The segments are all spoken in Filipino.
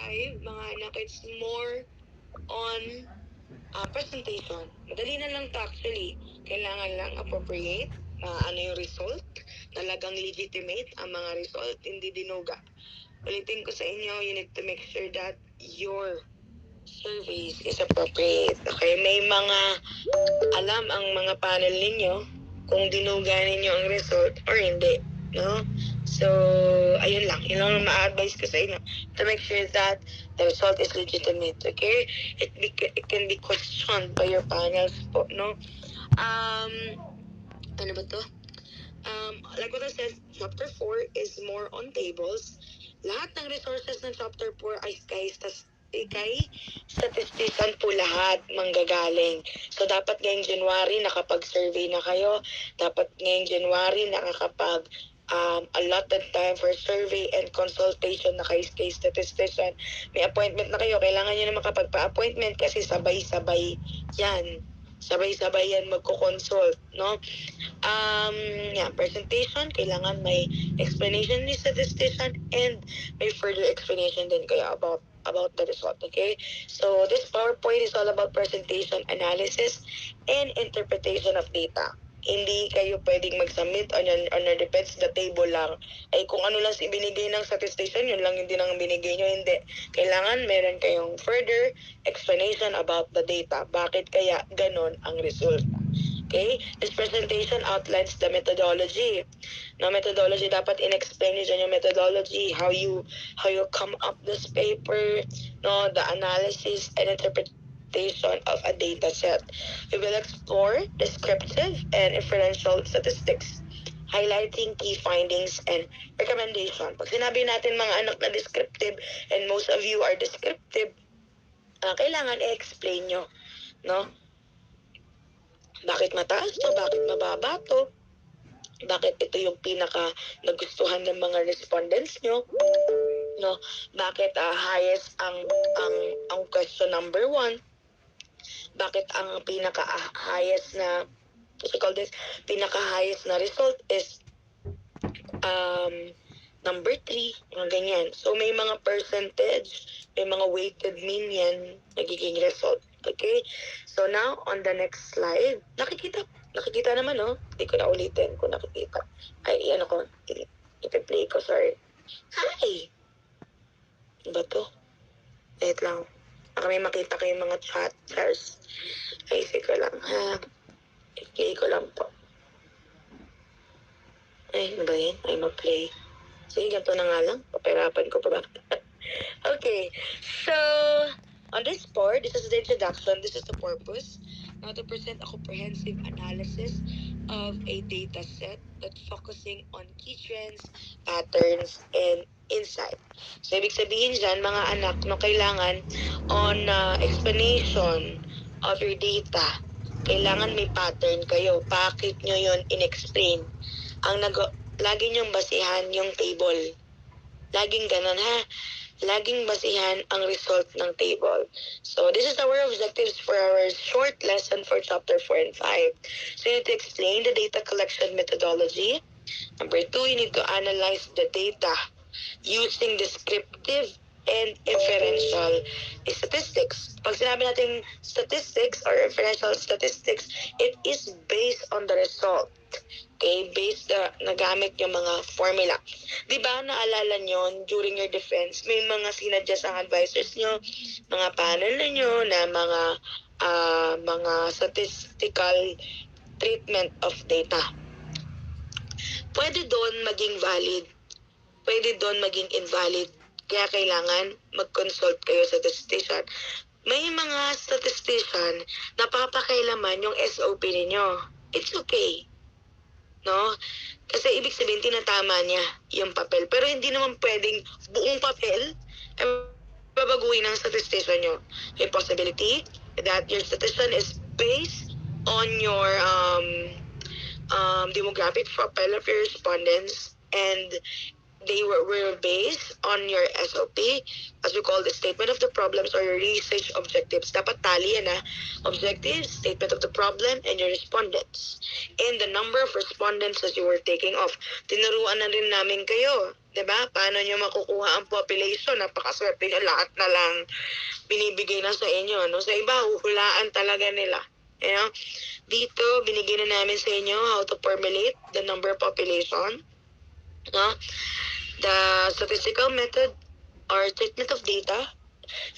5, mga anak, it's more on presentation. Madali na lang to actually. Kailangan lang appropriate ano yung result. Talagang legitimate ang mga result, hindi dinuga. Ulitin ko sa inyo, you need to make sure that your surveys is appropriate. Okay, may mga alam ang mga panel ninyo kung dinuga ninyo ang result or hindi. No? So, ayun lang. Yun lang ma-advise ko sa inyo to make sure that the result is legitimate. Okay? It can be questioned by your panels po, no? Ano ba to? Like what I said, chapter 4 is more on tables. Lahat ng resources ng chapter 4 ay kay statistician po lahat manggagaling. So, dapat ngayong January nakapag-survey na kayo. Dapat ngayong January nakakapag allotted time for survey and consultation na kay statistician. May appointment na kayo. Kailangan nyo na makapagpa-appointment kasi sabay-sabay yan. Sabay-sabay yan magko-consult, no? Presentation, kailangan may explanation ni statistician and may further explanation din kayo about the result, okay? So, this PowerPoint is all about presentation, analysis, and interpretation of data. Hindi kayo pwedeng mag-submit on your depends the table lang. Ay kung ano lang ibinigay ng statistician, yun lang yung din ang binigay nyo. Hindi. Kailangan meron kayong further explanation about the data. Bakit kaya ganon ang result? Okay? This presentation outlines the methodology. No, methodology, dapat in-explain nyo dyan yung methodology, how you come up this paper, no, the analysis and interpretation of a data set. We will explore descriptive and inferential statistics, highlighting key findings and recommendation. Pag sinabi natin mga anak na descriptive, and most of you are descriptive, kailangan i-explain nyo, no? Bakit mataas to? Bakit mababa to? Bakit ito yung pinaka nagustuhan ng mga respondents nyo? No? Bakit highest ang question number 1? Bakit ang pinaka highest na pinaka highest na result is number 3, mga ganyan. So, may mga percentage, may mga weighted mean yan, nagiging result. Okay? So, now, on the next slide, nakikita naman, no? Hindi ko na ulitin kung nakikita. Ay, i-play ko, sorry. Hi! Ano ba to? Wait lang. Baka may makita kayong mga chatters. Ay, ko lang, ha? I-play ko lang po. Ay, ano ba yun? Ay, ma-play. Sige, ganito na nga lang. Papahirapan ko pa ba? Okay. So, on this part, this is the introduction. This is the purpose. Now, to present a comprehensive analysis of a data set that's focusing on key trends, patterns, and insight. So, ibig sabihin dyan, mga anak, no, kailangan on explanation of your data, kailangan may pattern kayo. Bakit nyo yun in-explain? Lagi nyong basihan yung table. Laging ganun, ha? Laging basihan ang result ng table. So, this is our objectives for our short lesson for chapter 4 and 5. So, you need to explain the data collection methodology. Number 2, you need to analyze the data using descriptive and inferential statistics. Pag sinabi natin statistics or inferential statistics, it is based on the result. Okay, based nagamit yung mga formula. Di ba, naalala nyo, during your defense, may mga sinadjust ang advisors nyo, mga panel nyo na mga statistical treatment of data. Pwede doon maging valid, pwede doon maging invalid. Kaya kailangan mag-consult kayo sa statistician. May mga statistician na papakailaman yung SOP ninyo. It's okay. No? Kasi ibig sabihin, tinatama niya yung papel. Pero hindi naman pwedeng buong papel ay babaguhin ng statistician nyo. May possibility that your statistician is based on your demographic profile of your respondents, and they were based on your SOP, as we call the statement of the problems or your research objectives. Dapat tali yan, ha? Objectives, statement of the problem, and your respondents. And the number of respondents that you were taking off. Tinuruan na rin namin kayo, Diba? Paano nyo makukuha ang population? Napakaswerte nyo, lahat na lang binibigay na sa inyo. No? Sa iba, huhulaan talaga nila. You know? Dito, binigay na namin sa inyo how to formulate the number of population. No? The statistical method or treatment of data.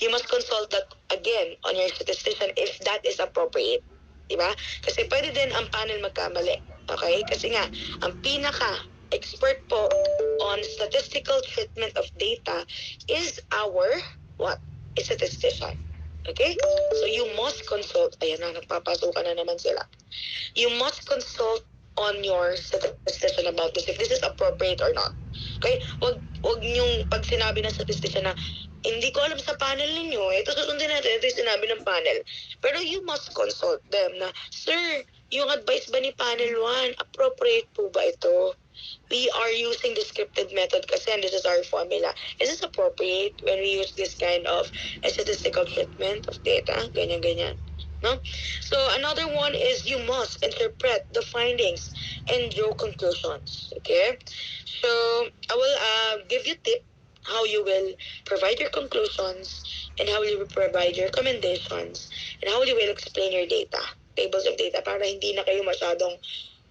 You must consult that again on your statistician if that is appropriate. Diba? Kasi pwede din ang panel magkamali. Okay? Kasi nga, ang pinaka-expert po on statistical treatment of data is our, what? A statistician. Okay? So you must consult, ayan na, nagpapasukan na naman sila. You must consult on your statistician about this, if this is appropriate or not. Okay? Wag niyong pag sinabi ng statistician na, hindi ko alam sa panel ninyo, ito susundin natin, ito yung sinabi ng panel. Pero you must consult them na, sir, yung advice ba ni panel 1, appropriate po ba ito? We are using the scripted method kasi and this is our formula. Is this appropriate when we use this kind of statistical treatment of data? Ganyan. No? So another one is you must interpret the findings and draw conclusions. Okay? So I will give you tip how you will provide your conclusions and how you will provide your recommendations and how you will explain your data, tables of data, para hindi na kayo masyadong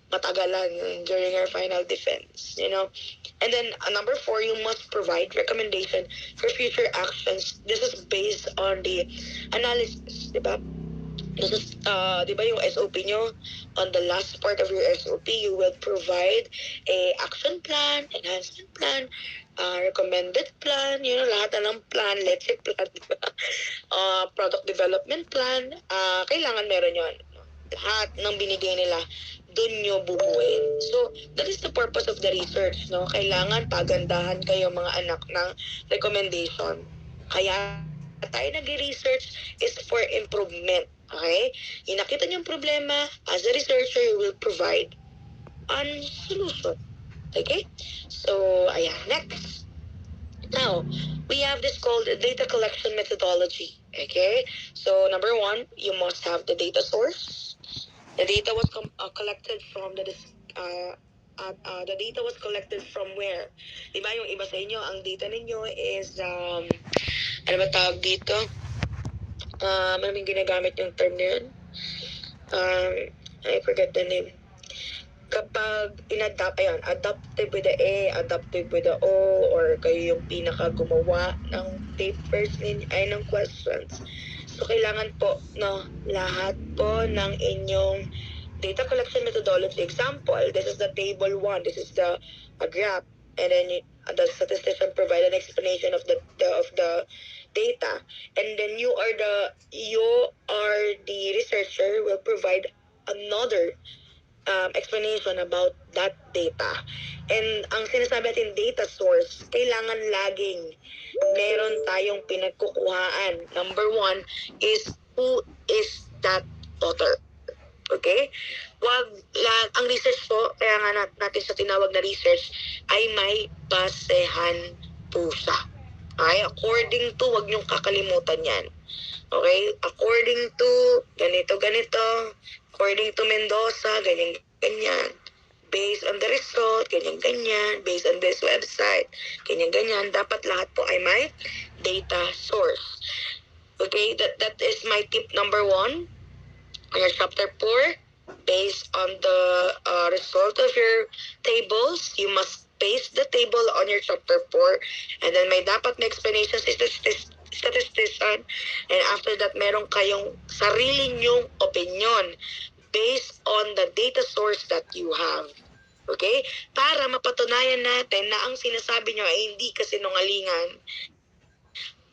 matagalan during your final defense, you know. And then number 4, you must provide recommendation for future actions. This is based on the analysis, diba? This is, diba yung SOP nyo? On the last part of your SOP, you will provide a action plan, enhancement plan, recommended plan, you know, lahat na ng plan, let's say plan, diba? Product development plan, kailangan meron yun. Lahat ng binigay nila, dun nyo bubuin. So, that is the purpose of the research, no? Kailangan pagandahan kayo mga anak ng recommendation. Kaya tayo nag-research is for improvement. Okay? Yung nakita nyo yung problema, as a researcher, you will provide a solution. Okay? So, ayan. Next. Now, we have this called data collection methodology. Okay? So, number 1, you must have the data source. The data was collected from the data was collected from where? Diba yung iba sa inyo, ang data ninyo is, ano ba tawag dito? Maraming ginagamit yung term na yun. I forget the name. Kapag adaptive with the A, adaptive with the O, or kayo yung pinaka gumawa ng papers ng questions. So, kailangan po, no, lahat po ng inyong data collection methodology. Example, this is the table 1, this is the graph, and then the statistician provide an explanation of the data, and then you are the researcher will provide another explanation about that data. And ang sinasabi natin data source, kailangan laging meron tayong pinagkukuhaan. Number 1 is who is that author. Okay? Ang research po, kaya nga natin sa tinawag na research, ay may basehan po siya. Okay? According to, wag niyong kakalimutan yan. Okay? According to, ganito. According to Mendoza, ganyan. Based on the result, ganyan. Based on this website, ganyan. Dapat lahat po ay may data source. Okay? That is my tip number 1. On your chapter 4, based on the result of your tables, you must paste the table on your chapter 4, and then may explanation sa statistician, and after that, meron kayong sarili nyong opinion based on the data source that you have. Okay? Para mapatunayan natin na ang sinasabi nyo ay hindi kasinungalingan.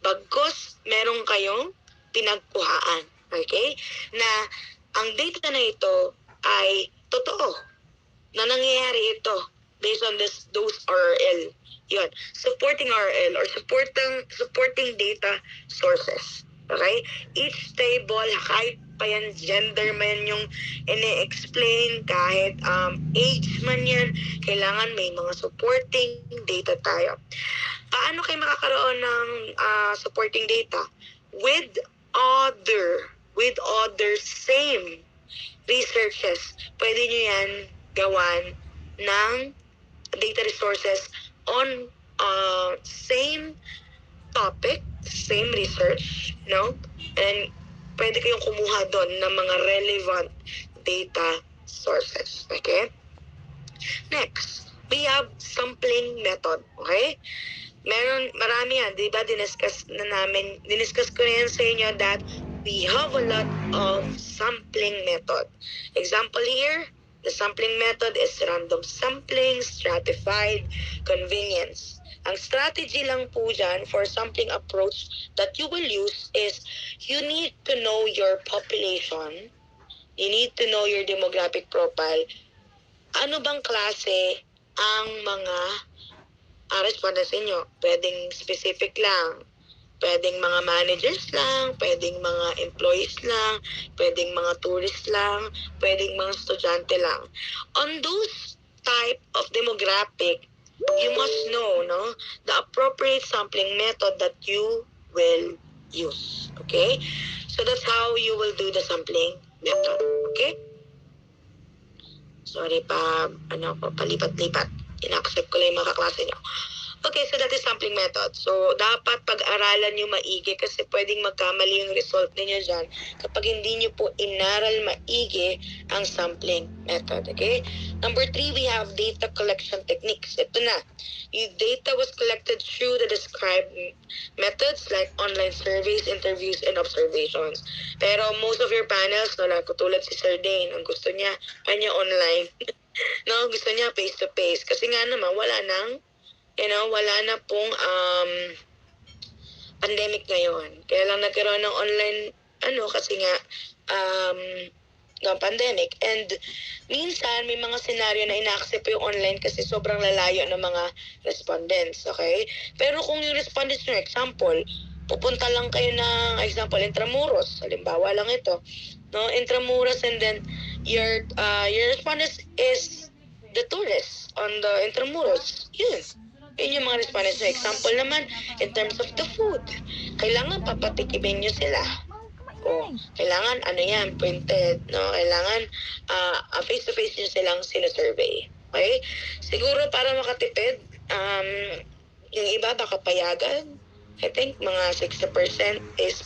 Bagkus meron kayong pinagkuhaan. Okay? Na ang data na ito ay totoo. Na nangyayari ito based on those RRL. Yun. Supporting RRL or supporting data sources. Okay? Each table, kahit pa yan, gender man yung ini-explain, kahit age man yan, kailangan may mga supporting data tayo. Paano kayo makakaroon ng supporting data? With other same researches. Pwede nyo yan gawan ng data resources on same topic, same research, no? And pwede kayong kumuha doon ng mga relevant data sources. Okay? Next, we have sampling method. Okay? Marami yan, di ba? Diniscuss ko na yan sa inyo that we have a lot of sampling method. Example here, the sampling method is random sampling, stratified, convenience. Ang strategy lang po dyan for sampling approach that you will use is you need to know your population, you need to know your demographic profile, ano bang klase ang mga respondents ninyo. Pwedeng specific lang, pwedeng mga managers lang, pwedeng mga employees lang, pwedeng mga tourists lang, pwedeng mga estudyante lang. On those type of demographic, you must know, no, the appropriate sampling method that you will use. Okay? So that's how you will do the sampling method. Okay? Sorry pa, palipat-lipat. Ina-accept ko lang yung mga kaklase nyo. Okay, so that is sampling method. So, dapat pag-aralan nyo maigi kasi pwedeng magkamali yung result ninyo dyan kapag hindi nyo po inaral maigi ang sampling method. Okay? Number 3, we have data collection techniques. Ito na. Yung data was collected through the described methods like online surveys, interviews, and observations. Pero most of your panels, no, like tulad si Sir Dane, ang gusto niya, kanya online. No, gusto niya face-to-face. Kasi nga naman, wala na pong pandemic ngayon. Kaya lang nagkaroon ng online, kasi nga, pandemic. And minsan, may mga senaryo na ina-accept yung online kasi sobrang lalayo ng mga respondents. Okay? Pero kung yung respondents nyo, example, pupunta lang kayo ng, example, Intramuros. Halimbawa lang ito. No? Intramuros, and then your respondents is the tourists on the Intramuros. Yun yung mga respondents. So, example naman, in terms of the food, kailangan papatikimin nyo sila. Kailangan, printed, no? Kailangan, face-to-face nyo silang sinasurvey. Okay? Siguro para makatipid, yung iba baka payagan. I think mga 60% is